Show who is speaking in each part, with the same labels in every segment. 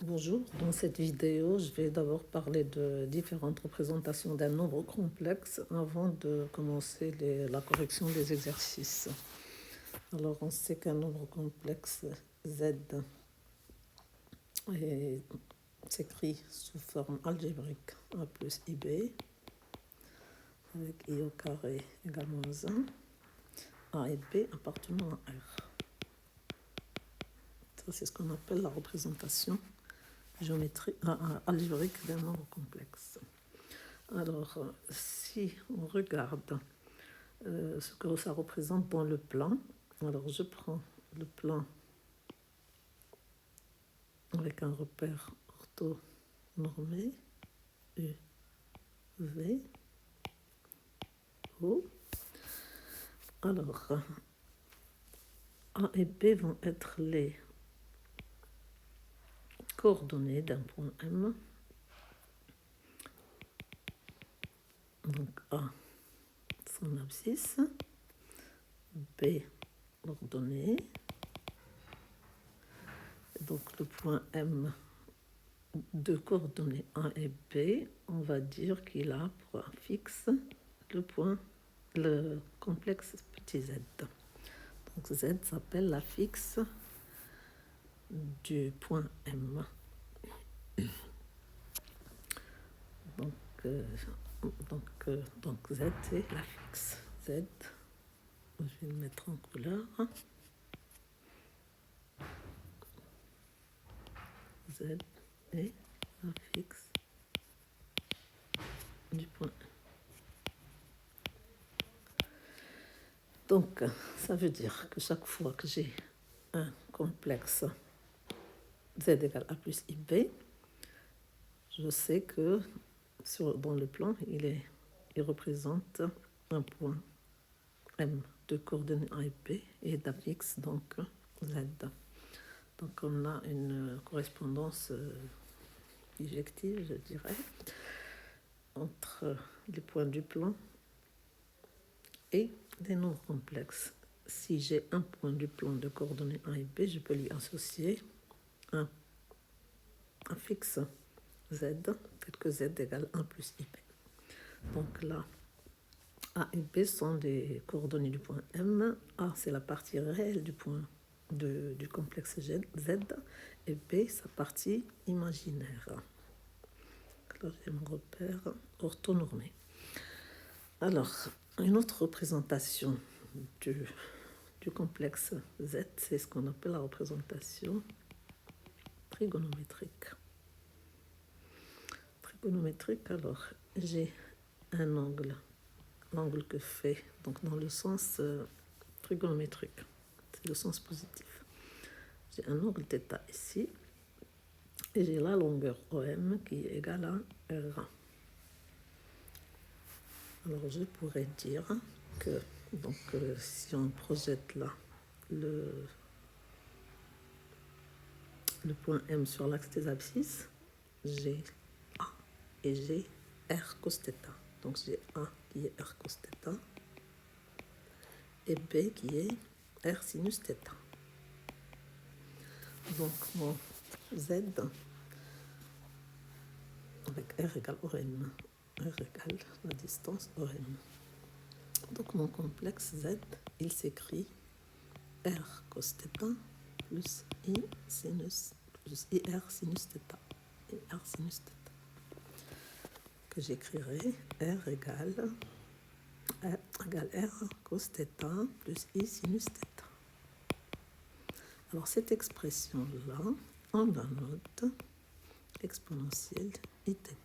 Speaker 1: Bonjour, dans cette vidéo, je vais d'abord parler de différentes représentations d'un nombre complexe avant de commencer la correction des exercices. Alors, on sait qu'un nombre complexe Z s'écrit sous forme algébrique A plus IB, avec I au carré égale moins 1, A et B appartenant à R. Ça, c'est ce qu'on appelle la représentation géométrique algébrique d'un nombre complexe. Alors, si on regarde ce que ça représente dans le plan, alors je prends le plan avec un repère orthonormé, U, V, O. Alors, A et B vont être les coordonnées d'un point M. Donc A, son abscisse, B, l'ordonnée. Donc le point M de coordonnées A et B, on va dire qu'il a pour fixe le complexe petit z. Donc z s'appelle la fixe du point M. Donc z c'est la fixe. Z, je vais le mettre en couleur. Z est la fixe du point M. Donc, ça veut dire que chaque fois que j'ai un complexe z égale a plus ib, je sais que dans le plan, il représente un point M de coordonnées A et B et d'affixe donc Z. Donc on a une correspondance bijective, je dirais, entre les points du plan et des nombres complexes. Si j'ai un point du plan de coordonnées A et B, je peux lui associer un fixe Z, tel que Z égale 1 plus IB. Donc là, A et B sont des coordonnées du point M. A, c'est la partie réelle du point du complexe Z, et B, sa partie imaginaire. Alors, j'ai mon repère orthonormé. Alors, une autre représentation du complexe Z, c'est ce qu'on appelle la représentation trigonométrique. Trigonométrique, alors, j'ai un angle, l'angle que fait, donc dans le sens trigonométrique, c'est le sens positif. J'ai un angle θ ici, et j'ai la longueur OM qui est égale à R. Alors je pourrais dire que si on projette là le point M sur l'axe des abscisses, j'ai A et j'ai R cos θ. Donc j'ai A qui est R cos θ et B qui est R sinus θ. Donc mon Z avec R égale OM. R égale la distance OM. Donc mon complexe Z, il s'écrit R cos θ plus I sinus plus IR sinus θ et R sinus θ, que j'écrirai R égale R cos θ plus I sinus θ. Alors cette expression-là, on la note exponentielle Iθ.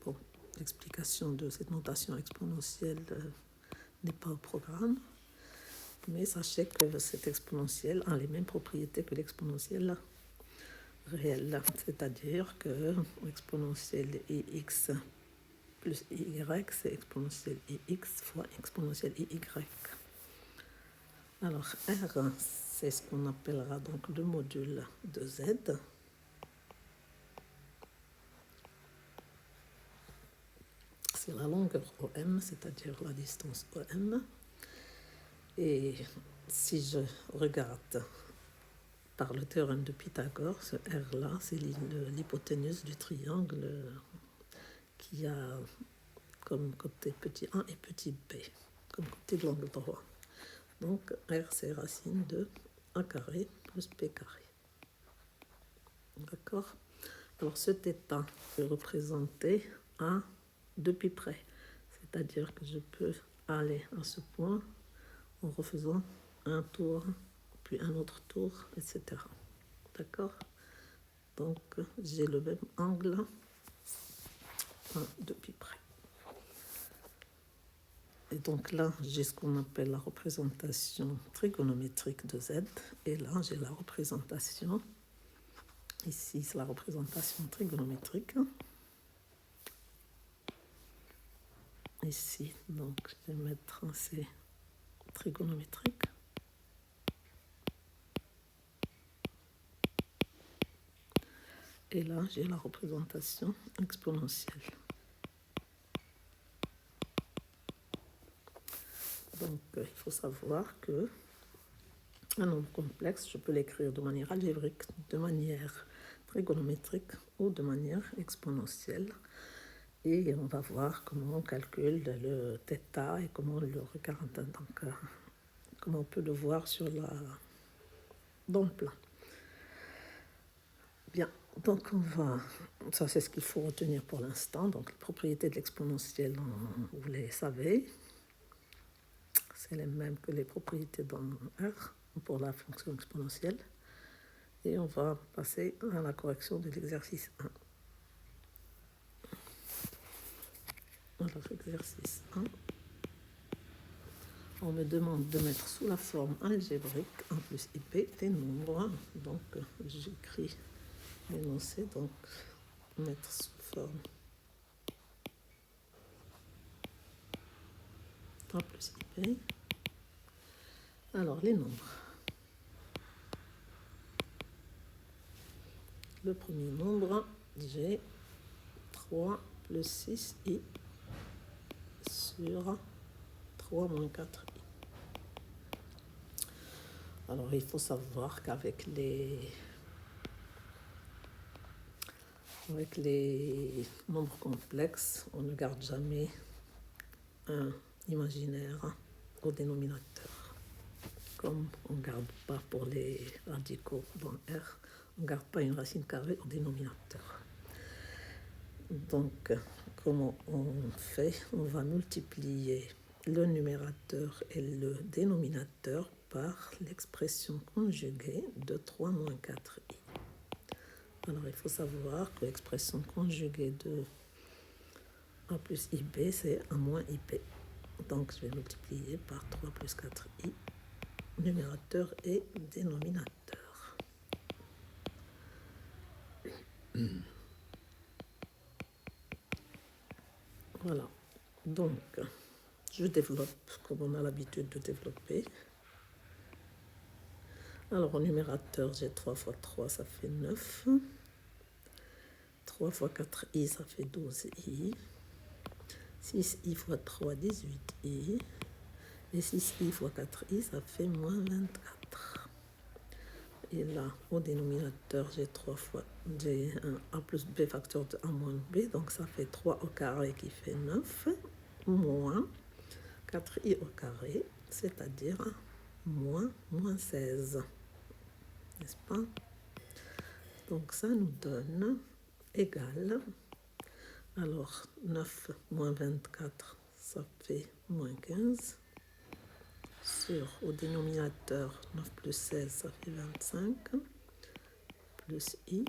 Speaker 1: Bon, l'explication de cette notation exponentielle n'est pas au programme, mais sachez que cette exponentielle a les mêmes propriétés que l'exponentielle réelle, c'est-à-dire que l'exponentielle ix plus y, c'est exponentielle ix fois exponentielle iy. Alors R, c'est ce qu'on appellera donc le module de Z. C'est la longueur OM, c'est-à-dire la distance OM. Et si je regarde par le théorème de Pythagore, ce R-là, c'est l'hypoténuse du triangle qui a comme côté petit 1 et petit b, comme côté de l'angle droit. Donc R, c'est racine de A carré plus B carré. D'accord? Alors ce θ est représenté à 2 pi près. C'est-à-dire que je peux aller à ce point en refaisant un tour, puis un autre tour, etc. D'accord? Donc j'ai le même angle à 2 pi près. Et donc là, j'ai ce qu'on appelle la représentation trigonométrique de Z. Et là, j'ai la représentation. Ici, c'est la représentation trigonométrique. Ici, donc, je vais mettre C trigonométrique. Et là, j'ai la représentation exponentielle. Donc, il faut savoir que un nombre complexe, je peux l'écrire de manière algébrique, de manière trigonométrique ou de manière exponentielle. Et on va voir comment on calcule le θ et comment on le regarde, donc comment on peut le voir dans le plan. Bien, donc ça c'est ce qu'il faut retenir pour l'instant. Donc les propriétés de l'exponentielle, vous les savez. C'est les mêmes que les propriétés dans R pour la fonction exponentielle. Et on va passer à la correction de l'exercice 1. Alors, exercice 1. On me demande de mettre sous la forme algébrique 1 plus ip des nombres. Donc, j'écris l'énoncé, donc mettre sous forme 1 plus ip. Alors, les nombres. Le premier nombre, j'ai 3 plus 6i sur 3 moins 4i. Alors, il faut savoir qu'avec les nombres complexes, on ne garde jamais un imaginaire au dénominateur. Comme on ne garde pas pour les radicaux dans R, on ne garde pas une racine carrée au dénominateur. Donc, comment on fait? On va multiplier le numérateur et le dénominateur par l'expression conjuguée de 3 moins 4i. Alors, il faut savoir que l'expression conjuguée de a plus ib, c'est 1 moins ip. Donc, je vais multiplier par 3 plus 4i, numérateur et dénominateur. Voilà. Donc, je développe comme on a l'habitude de développer. Alors, au numérateur, j'ai 3 fois 3, ça fait 9. 3 fois 4i, ça fait 12i. 6i fois 3, 18i. Et 6i fois 4i, ça fait moins 24. Et là, au dénominateur, j'ai un a plus b facteur de a moins b. Donc, ça fait 3 au carré qui fait 9. Moins 4i au carré, c'est-à-dire moins 16. N'est-ce pas? Donc, ça nous donne égal. Alors, 9 moins 24, ça fait moins 15. Au dénominateur, 9 plus 16, ça fait 25. Plus i.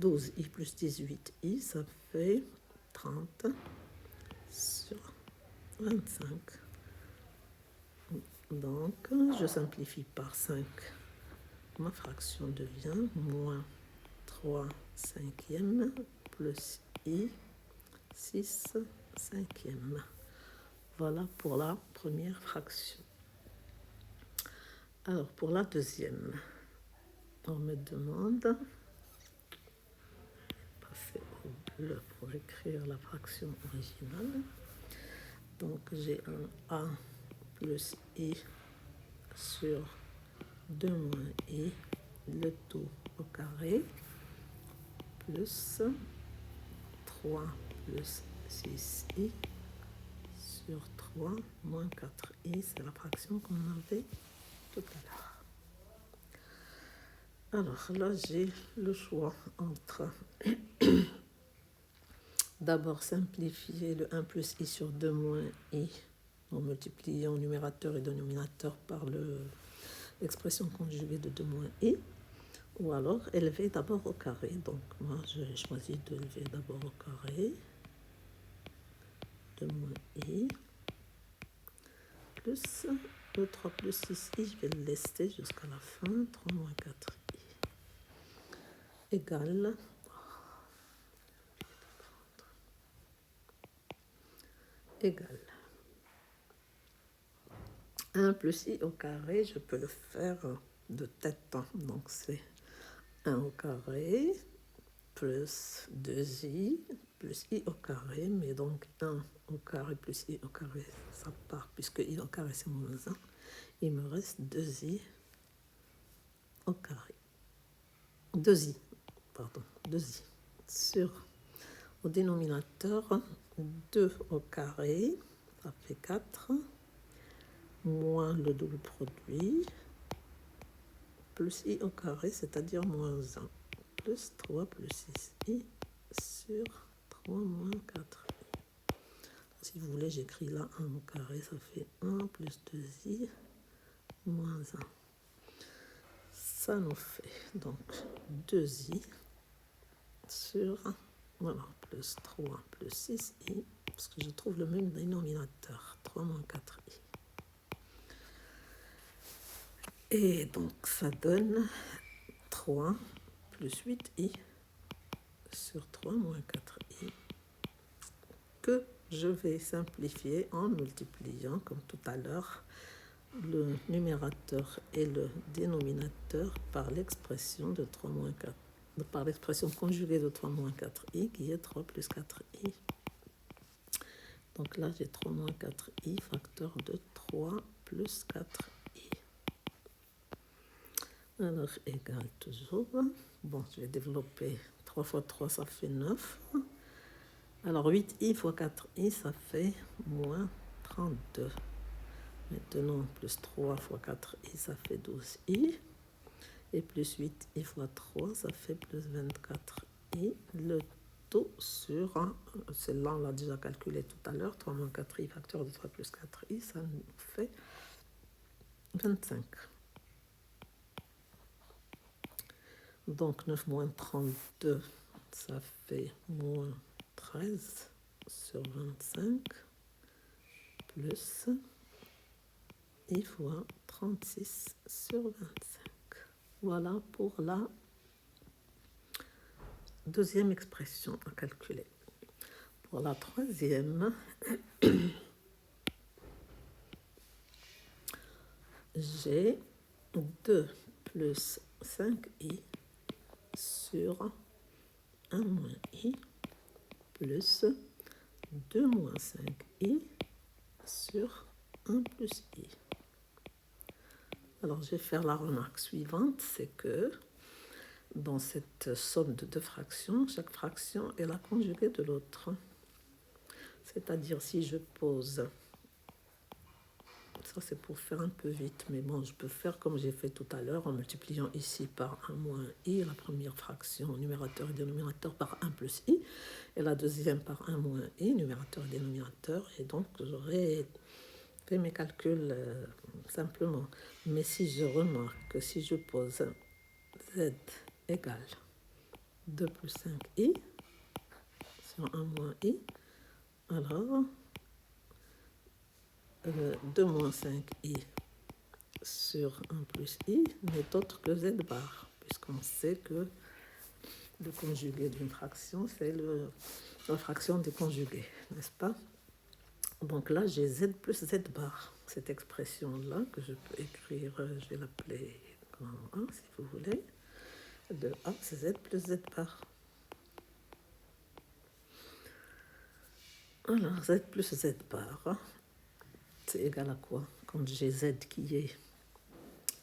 Speaker 1: 12i plus 18i, ça fait 30 sur 25. Donc, je simplifie par 5. Ma fraction devient moins 3 cinquièmes plus i 6 cinquièmes. Voilà pour la première fraction. Alors, pour la deuxième, on me demande de passer au bleu pour écrire la fraction originale. Donc, j'ai un a plus i sur 2 moins i le tout au carré plus 3 plus 6i sur 3 moins 4i, c'est la fraction qu'on avait tout à l'heure. Alors là, j'ai le choix entre d'abord simplifier le 1 plus i sur 2 moins i en multipliant numérateur et dénominateur par l'expression conjuguée de 2 moins i, ou alors élever d'abord au carré. Donc moi, j'ai choisi de lever d'abord au carré 2 moins i plus le 3 plus 6i, je vais le laisser jusqu'à la fin, 3 moins 4i égale égale 1 plus i au carré, je peux le faire de tête, donc c'est 1 au carré plus 2i plus i au carré, mais donc 1 au carré plus i au carré, ça part, puisque i au carré c'est moins 1, il me reste 2i au carré. 2i, pardon, 2i sur, au dénominateur, 2 au carré, ça fait 4, moins le double produit, plus i au carré, c'est-à-dire moins 1, plus 3 plus 6i sur 3 moins 4i. Si vous voulez, j'écris là 1 au carré, ça fait 1 plus 2i moins 1. Ça nous fait donc 2i sur, voilà, plus 3 plus 6i, parce que je trouve le même dénominateur, 3 moins 4i. Et donc, ça donne 3 plus 8i sur 3 moins 4i, que je vais simplifier en multipliant, comme tout à l'heure, le numérateur et le dénominateur par l'expression de 3 moins 4, par l'expression conjuguée de 3 moins 4i, qui est 3 plus 4i. Donc là, j'ai 3 moins 4i, facteur de 3 plus 4i. Alors, égal toujours. Bon, je vais développer 3 fois 3, ça fait 9. Alors, 8i fois 4i, ça fait moins 32. Maintenant, plus 3 fois 4i, ça fait 12i. Et plus 8i fois 3, ça fait plus 24i. Le tout sur, celle-là, on l'a déjà calculé tout à l'heure, 3 moins 4i, facteur de 3 plus 4i, ça nous fait 25. Donc 9 moins 32, ça fait moins 13 sur 25, plus i fois 36 sur 25. Voilà pour la deuxième expression à calculer. Pour la troisième, j'ai 2 plus 5i sur 1 moins i plus 2 moins 5i sur 1 plus i. Alors, je vais faire la remarque suivante, c'est que dans cette somme de deux fractions, chaque fraction est la conjuguée de l'autre. C'est-à-dire, si je pose, ça c'est pour faire un peu vite, mais bon, je peux faire comme j'ai fait tout à l'heure, en multipliant ici par 1 moins i, la première fraction, numérateur et dénominateur, par 1 plus i, et la deuxième par 1 moins i, numérateur et dénominateur, et donc j'aurais fait mes calculs simplement. Mais si je remarque que si je pose z égale 2 plus 5i sur 1 moins i, alors 2 moins 5i sur 1 plus i n'est autre que z bar, puisqu'on sait que le conjugué d'une fraction, c'est la fraction du conjugué, n'est-ce pas? Donc là, j'ai z plus z bar. Cette expression-là, que je peux écrire, je vais l'appeler grand A, si vous voulez. De A, c'est z plus z bar. Alors, z plus z bar, c'est égal à quoi? Quand j'ai z qui est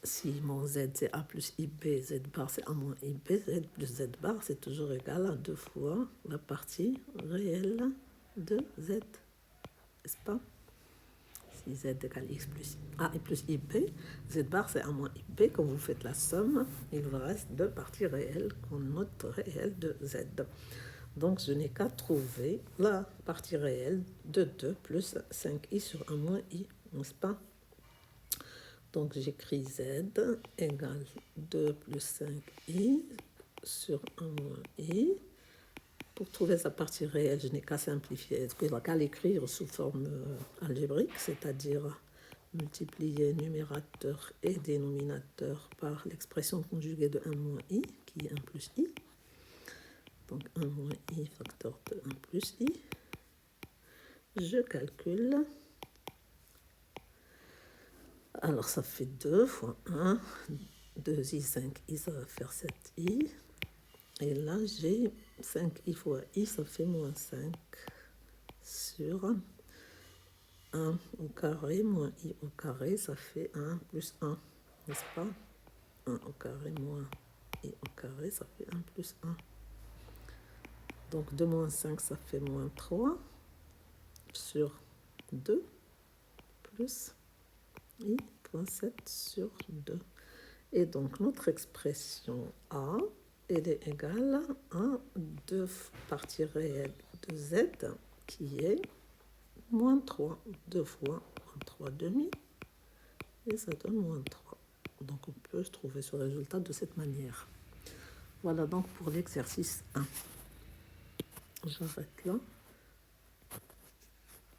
Speaker 1: si mon z c'est a plus ib, z bar c'est a moins ib, z plus z bar c'est toujours égal à 2 fois la partie réelle de z, n'est-ce pas? Si z égale x plus a et plus ib, z bar c'est a moins ib, quand vous faites la somme, il vous reste 2 parties réelles qu'on note réelles de z. Donc je n'ai qu'à trouver la partie réelle de 2 plus 5i sur 1 moins i, n'est-ce pas? Donc j'écris z égale 2 plus 5i sur 1 moins i. Pour trouver sa partie réelle, je n'ai qu'à simplifier, qu'à l'écrire sous forme algébrique, c'est-à-dire multiplier numérateur et dénominateur par l'expression conjuguée de 1 moins i, qui est 1 plus i. Donc 1 moins i facteur de 1 plus i. Je calcule. Alors ça fait 2 fois 1, 2i, 5i, ça va faire 7i. Et là j'ai 5i fois i, ça fait moins 5 sur 1 au carré moins i au carré, ça fait 1 plus 1, n'est-ce pas? 1 au carré moins i au carré, ça fait 1 plus 1. Donc de moins 5, ça fait moins 3 sur 2 plus i point 7 sur 2. Et donc notre expression A, elle est égale à 2 parties réelles de z qui est moins 3. 2 fois moins 3 demi et ça donne moins 3. Donc on peut trouver ce résultat de cette manière. Voilà donc pour l'exercice 1. J'arrête là.